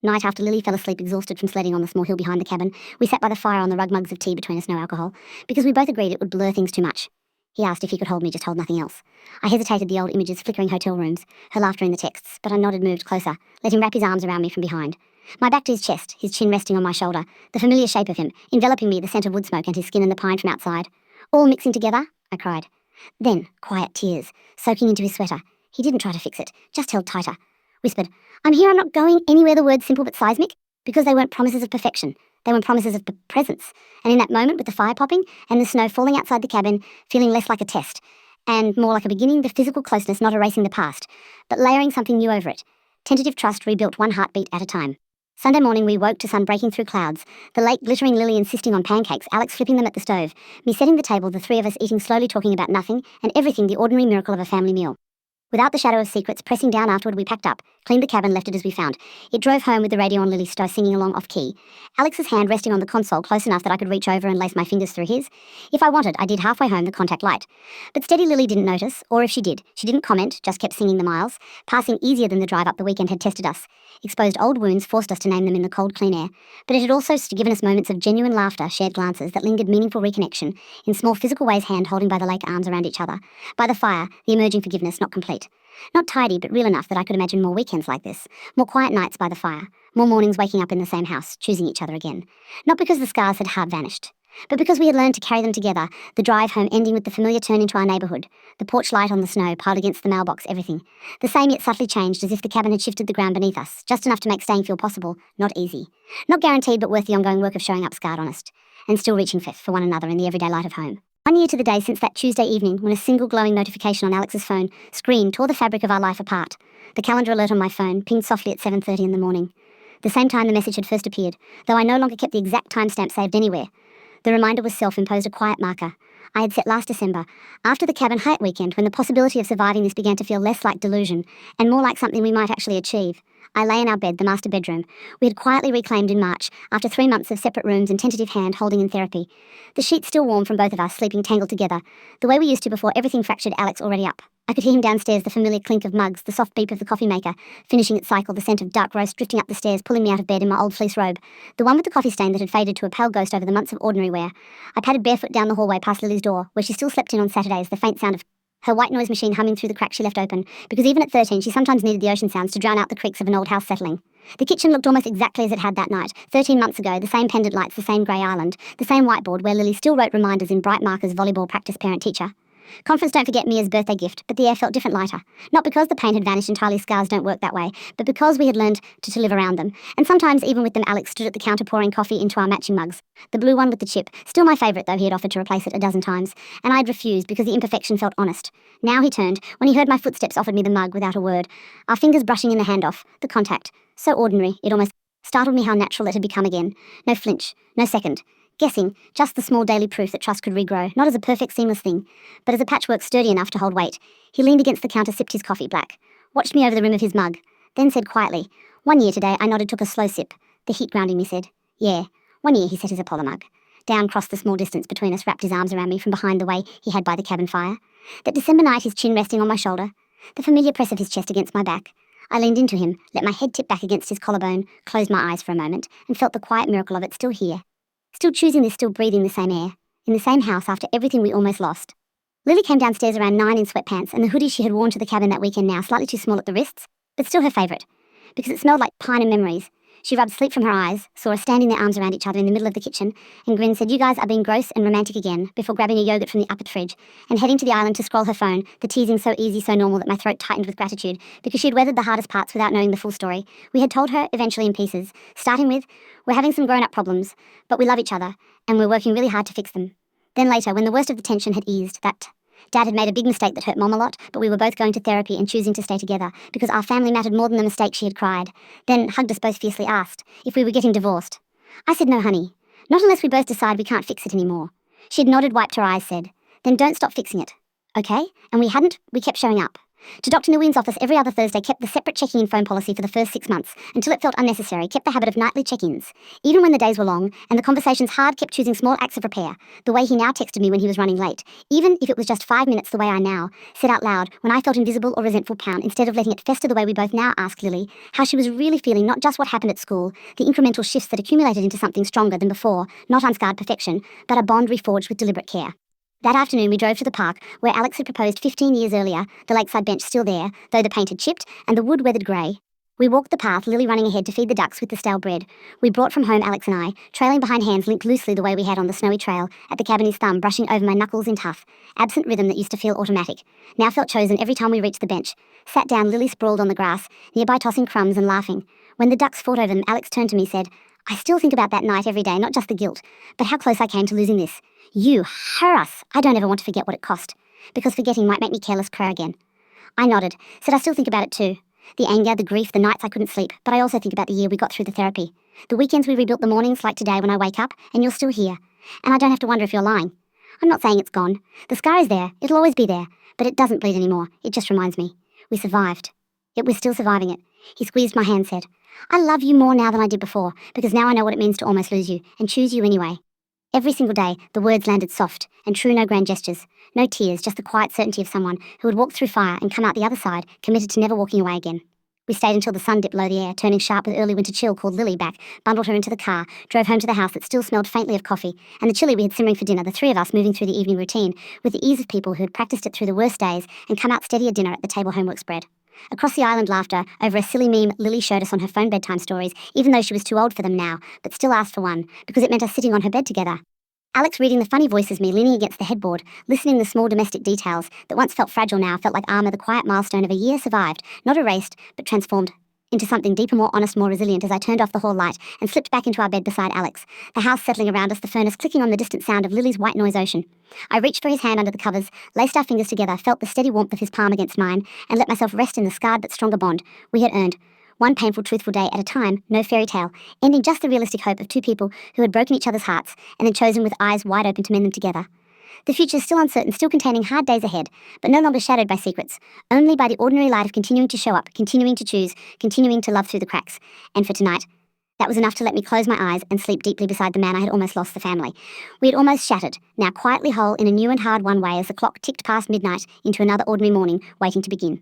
Night after Lily fell asleep exhausted from sledding on the small hill behind the cabin, we sat by the fire on the rug, mugs of tea between us, no alcohol, because we both agreed it would blur things too much. He asked if he could hold me, just hold nothing else. I hesitated, the old images, flickering hotel rooms, her laughter in the texts, but I nodded, moved closer, let him wrap his arms around me from behind. My back to his chest, his chin resting on my shoulder, the familiar shape of him, enveloping me, the scent of wood smoke and his skin and the pine from outside. All mixing together, I cried. Then, quiet tears, soaking into his sweater. He didn't try to fix it, just held tighter. Whispered, I'm here, I'm not going anywhere. The words simple but seismic, because they weren't promises of perfection. They were promises of presence. And in that moment, with the fire popping and the snow falling outside the cabin, feeling less like a test and more like a beginning, the physical closeness not erasing the past, but layering something new over it. Tentative trust rebuilt one heartbeat at a time. Sunday morning, we woke to sun breaking through clouds, the lake glittering, Lily insisting on pancakes, Alex flipping them at the stove, me setting the table, the three of us eating slowly, talking about nothing and everything, the ordinary miracle of a family meal. Without the shadow of secrets, pressing down afterward, we packed up, cleaned the cabin, left it as we found. It drove home with the radio on Lily's stove, singing along off-key. Alex's hand resting on the console, close enough that I could reach over and lace my fingers through his. If I wanted, I did halfway home the contact light. But steady Lily didn't notice, or if she didn't comment, just kept singing the miles, passing easier than the drive up the weekend had tested us. Exposed old wounds, forced us to name them in the cold, clean air. But it had also given us moments of genuine laughter, shared glances that lingered, meaningful reconnection, in small physical ways, hand holding by the lake, arms around each other. By the fire, the emerging forgiveness, not complete. Not tidy, but real enough that I could imagine more weekends like this. More quiet nights by the fire. More mornings waking up in the same house, choosing each other again. Not because the scars had hard vanished, but because we had learned to carry them together, the drive home ending with the familiar turn into our neighbourhood, the porch light on the snow piled against the mailbox, everything. The same yet subtly changed, as if the cabin had shifted the ground beneath us, just enough to make staying feel possible, not easy. Not guaranteed, but worth the ongoing work of showing up scarred honest, and still reaching for one another in the everyday light of home. 1 year to the day since that Tuesday evening when a single glowing notification on Alex's phone screen tore the fabric of our life apart. The calendar alert on my phone pinged softly at 7:30 in the morning. The same time the message had first appeared, though I no longer kept the exact timestamp saved anywhere. The reminder was self-imposed, a quiet marker I had set last December, after the cabin hike weekend, when the possibility of surviving this began to feel less like delusion and more like something we might actually achieve. I lay in our bed, the master bedroom, we had quietly reclaimed in March, after 3 months of separate rooms and tentative hand-holding in therapy. The sheets still warm from both of us, sleeping tangled together, the way we used to before everything fractured, Alex already up. I could hear him downstairs, the familiar clink of mugs, the soft beep of the coffee maker, finishing its cycle, the scent of dark roast drifting up the stairs, pulling me out of bed in my old fleece robe, the one with the coffee stain that had faded to a pale ghost over the months of ordinary wear. I padded barefoot down the hallway past Lily's door, where she still slept in on Saturdays, the faint sound of her white noise machine humming through the crack she left open, because even at 13 she sometimes needed the ocean sounds to drown out the creaks of an old house settling. The kitchen looked almost exactly as it had that night, 13 months ago, the same pendant lights, the same grey island, the same whiteboard where Lily still wrote reminders in bright markers, volleyball practice, parent-teacher. Conference don't forget Mia's birthday gift, but the air felt different, lighter. Not because the pain had vanished entirely, scars don't work that way, but because we had learned to live around them. And sometimes even with them, Alex stood at the counter pouring coffee into our matching mugs. The blue one with the chip, still my favourite, though he had offered to replace it a dozen times, and I'd refused because the imperfection felt honest. Now he turned, when he heard my footsteps, offered me the mug without a word, our fingers brushing in the handoff, the contact. So ordinary, it almost startled me how natural it had become again. No flinch, no second. Guessing, just the small daily proof that trust could regrow, not as a perfect seamless thing, but as a patchwork sturdy enough to hold weight. He leaned against the counter, sipped his coffee black, watched me over the rim of his mug, then said quietly, 1 year today. I nodded, took a slow sip. The heat grounding me, said, yeah, 1 year. He set his Apollo mug down, crossed the small distance between us, wrapped his arms around me from behind the way he had by the cabin fire. That December night, his chin resting on my shoulder, the familiar press of his chest against my back. I leaned into him, let my head tip back against his collarbone, closed my eyes for a moment, and felt the quiet miracle of it, still here. Still choosing this, still breathing the same air. in the same house after everything we almost lost. Lily came downstairs around 9 in sweatpants and the hoodie she had worn to the cabin that weekend now slightly too small at the wrists, but still her favourite, because it smelled like pine and memories. She rubbed sleep from her eyes, saw us standing their arms around each other in the middle of the kitchen, and Grin said, "You guys are being gross and romantic again," before grabbing a yogurt from the upper fridge and heading to the island to scroll her phone, the teasing so easy, so normal that my throat tightened with gratitude, because she had weathered the hardest parts without knowing the full story. We had told her, eventually in pieces, starting with, "We're having some grown-up problems, but we love each other, and we're working really hard to fix them." Then later, when the worst of the tension had eased, that Dad had made a big mistake that hurt Mom a lot, but we were both going to therapy and choosing to stay together, because our family mattered more than the mistake she had cried. Then hugged us both fiercely, asked if we were getting divorced. I said, "No, honey. Not unless we both decide we can't fix it anymore." She had nodded, wiped her eyes, said, "Then don't stop fixing it." Okay? And we hadn't. We kept showing up. To Dr. Nguyen's office every other Thursday, kept the separate checking-in phone policy for the first 6 months, until it felt unnecessary, kept the habit of nightly check-ins. Even when the days were long, and the conversations hard, kept choosing small acts of repair, the way he now texted me when he was running late, even if it was just 5 minutes the way I now, said out loud, when I felt invisible or resentful pound, instead of letting it fester the way we both now asked Lily, how she was really feeling not just what happened at school, the incremental shifts that accumulated into something stronger than before, not unscarred perfection, but a bond reforged with deliberate care. That afternoon we drove to the park, where Alex had proposed 15 years earlier, the lakeside bench still there, though the paint had chipped, and the wood weathered grey. We walked the path, Lily running ahead to feed the ducks with the stale bread. We brought from home, Alex and I, trailing behind hands linked loosely the way we had on the snowy trail, at the cabin his thumb brushing over my knuckles in tough, absent rhythm that used to feel automatic, now felt chosen every time we reached the bench. Sat down, Lily sprawled on the grass, nearby tossing crumbs and laughing. When the ducks fought over them, Alex turned to me, said, "I still think about that night every day, not just the guilt, but how close I came to losing this. You, us. I don't ever want to forget what it cost, because forgetting might make me careless crow again." I nodded, said I still think about it too. The anger, the grief, the nights I couldn't sleep, but I also think about the year we got through the therapy. The weekends we rebuilt, the mornings like today when I wake up, and you're still here. And I don't have to wonder if you're lying. I'm not saying it's gone. The scar is there, it'll always be there, but it doesn't bleed anymore, it just reminds me. We survived. Yet we're still surviving it. He squeezed my hand, said, "I love you more now than I did before, because now I know what it means to almost lose you, and choose you anyway." Every single day, the words landed soft and true, no grand gestures, no tears, just the quiet certainty of someone who had walked through fire and come out the other side, committed to never walking away again. We stayed until the sun dipped low the air, turning sharp with early winter chill, called Lily back, bundled her into the car, drove home to the house that still smelled faintly of coffee, and the chili we had simmering for dinner, the three of us moving through the evening routine, with the ease of people who had practiced it through the worst days and come out steady at dinner at the table homework spread. Across the island, laughter over a silly meme Lily showed us on her phone bedtime stories, even though she was too old for them now, but still asked for one, because it meant us sitting on her bed together. Alex reading the funny voices, me leaning against the headboard, listening the small domestic details that once felt fragile now felt like armour, the quiet milestone of a year survived, not erased, but transformed into something deeper, more honest, more resilient as I turned off the hall light and slipped back into our bed beside Alex, the house settling around us, the furnace clicking on the distant sound of Lily's white noise ocean. I reached for his hand under the covers, laced our fingers together, felt the steady warmth of his palm against mine, and let myself rest in the scarred but stronger bond we had earned. One painful, truthful day at a time, no fairy tale, ending just the realistic hope of two people who had broken each other's hearts and then chosen with eyes wide open to mend them together. The future is still uncertain, still containing hard days ahead, but no longer shadowed by secrets, only by the ordinary light of continuing to show up, continuing to choose, continuing to love through the cracks. And for tonight, that was enough to let me close my eyes and sleep deeply beside the man I had almost lost, the family. We had almost shattered, now quietly whole in a new and hard one way as the clock ticked past midnight into another ordinary morning waiting to begin.